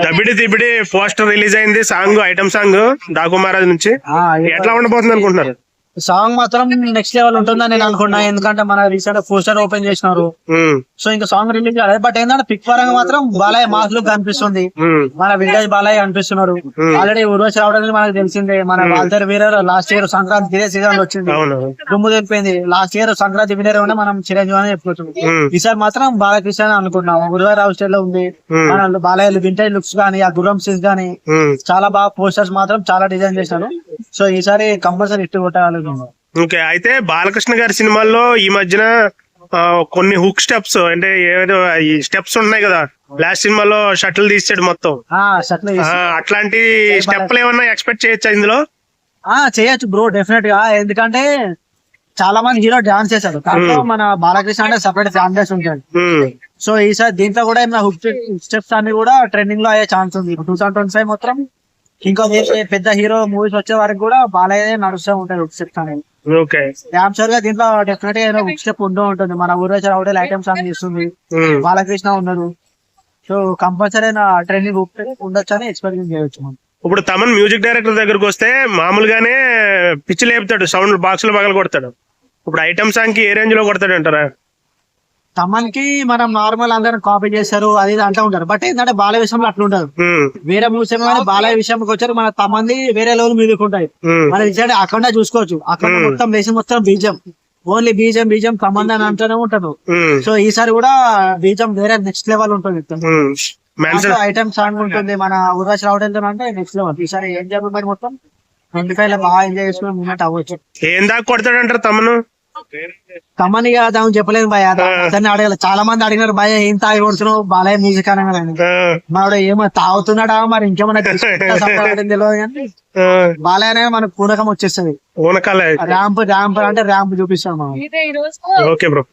దబిడి Dibidi poster release అయింది, song item song Daaku Maharaj నుంచి. ఎట్లా ఉండబోతుంది అనుకుంటున్నారు? సాంగ్ మాత్రం నెక్స్ట్ లెవెల్ ఉంటుందని నేను అనుకున్నా, ఎందుకంటే మన రీసెంట్ పోస్టర్ ఓపెన్ చేసినారు. సో ఇంకా సాంగ్ రిలీజ్ కాలేదు, బట్ ఏంటంటే పిక్ పరంగా మాత్రం బాలయ్య మాస్ లుక్ కనిపిస్తుంది. మన వింటేజ్ బాలయ్య అనిపిస్తున్నారు. ఆల్రెడీ ఊర్వశి రావడం మనకు తెలిసిందే. మన వాల్తేరు వీరర్ లాస్ట్ ఇయర్ సంక్రాంతి ఇదే సీజన్ వచ్చింది, దుమ్ము తెలిపోయింది. లాస్ట్ ఇయర్ సంక్రాంతి వినర్ ఉంటే మనం చిరంజీవి అని చెప్పుకోవచ్చు. ఈసారి మాత్రం బాలకృష్ణ అని అనుకుంటున్నాం. గురువారావు స్టైల్ లో ఉంది మన బాలయ్య వింటేజ్ లుక్స్ గానీ, ఆ గుర్రం సీన్స్ గానీ చాలా బాగా, పోస్టర్స్ మాత్రం చాలా డిజైన్ చేశారు. సో ఈసారి కంపల్సరీ హిట్ కొట్టాలి. ఓకే, అయితే బాలకృష్ణ గారి సినిమాల్లో ఈ మధ్యన కొన్ని హుక్ స్టెప్స్ అంటే ఏదో ఈ స్టెప్స్ ఉన్నాయి కదా, లాస్ట్ సినిమాలో షటిల్ తీసాడు మొత్తం, అట్లాంటి స్టెప్లు ఏమన్నా ఎక్స్పెక్ట్ చేయొచ్చా ఇందులో? చేయొచ్చు బ్రో, డెఫినెట్ గా. ఎందుకంటే చాలా మంది హీరో డాన్స్ చేశారు, కానీ మన బాలకృష్ణ అంటే సపరేట్ ఫ్యాన్ బేస్ ఉంటాడు. సో ఈసారి దీంట్లో కూడా ఏమైనా హుక్ స్టెప్స్ అన్ని కూడా ట్రెండింగ్ లో అయ్యే ఛాన్స్ ఉంది. 2025 మొత్తం ఇంకా పెద్ద హీరో మూవీస్ వచ్చే వరకు కూడా బాలయ్య నడుస్తూ ఉంటాయి హుక్ స్టెప్స్ అనేది. డామ్ షూర్ గా దీంట్లో డెఫినెట్ గా హుక్ స్టెప్ ఉంటూ ఉంటుంది. మన ఊరేజ్ రావడం ఐటమ్ సాంగ్ చేస్తుంది, బాలకృష్ణ ఉన్నారు. సో కంపల్సరీ ట్రెండింగ్ ఉండొచ్చు అని ఎక్స్పెక్ట్ చేయవచ్చు మనం. ఇప్పుడు తమన్ మ్యూజిక్ డైరెక్టర్ దగ్గరకు వస్తే మామూలుగానే పిచ్చి లేపుతాడు, సౌండ్ బాక్స్ లో పగల కొడతాడు. ఇప్పుడు ఐటమ్ సాంగ్ కి ఏ రేంజ్ లో కొడతాడు అంటారా? తమన్ కి మనం నార్మల్ అందరం కాపీ చేస్తారు అది అంటూ ఉంటారు, బట్ ఏంటంటే బాలయ్య విషయంలో అట్లా ఉండదు. వేరే మూవీస్ కానీ బాలయ్య విషయంకి వచ్చారు, మన తమంది వేరే లెవెల్ మ్యూజిక్ ఉంటాయి. మన విషయాన్ని అక్కడ చూసుకోవచ్చు, అక్కడ మొత్తం దేశం మొత్తం బీజం, ఓన్లీ బీజం బీజం తమంది అని అంటూనే ఉంటారు. సో ఈసారి కూడా బీజం వేరే నెక్స్ట్ లెవెల్ ఉంటుంది. ఐటమ్ సాంగ్ ఉంటుంది, మన ఊర్వశి రావడం అంటే నెక్స్ట్ లెవెల్. ఈసారి ఏం చెప్పి మొత్తం 25 లో బాగా ఎంజాయ్ చేసుకుని మూమెంట్ అవ్వచ్చు. ఏం దాకా కొడతాడంటారు తమను? తమని కదా చెప్పలేదు భయ, అతన్ని అడగాలి. చాలా మంది అడిగినారు, భయ ఏం తాగి కొడుతున్నావు బాలయ్య మ్యూజిక్ అనగానే. మాడు ఏమో తాగుతున్నాడా మరి ఇంకేమన్నా తెలియదు కానీ బాలయ్య అనేది మనకు పూనకం వచ్చేస్తుంది. ర్యాంప్ ర్యాంప్ అంటే ర్యాంప్ చూపిస్తాం మనం. Okay bro.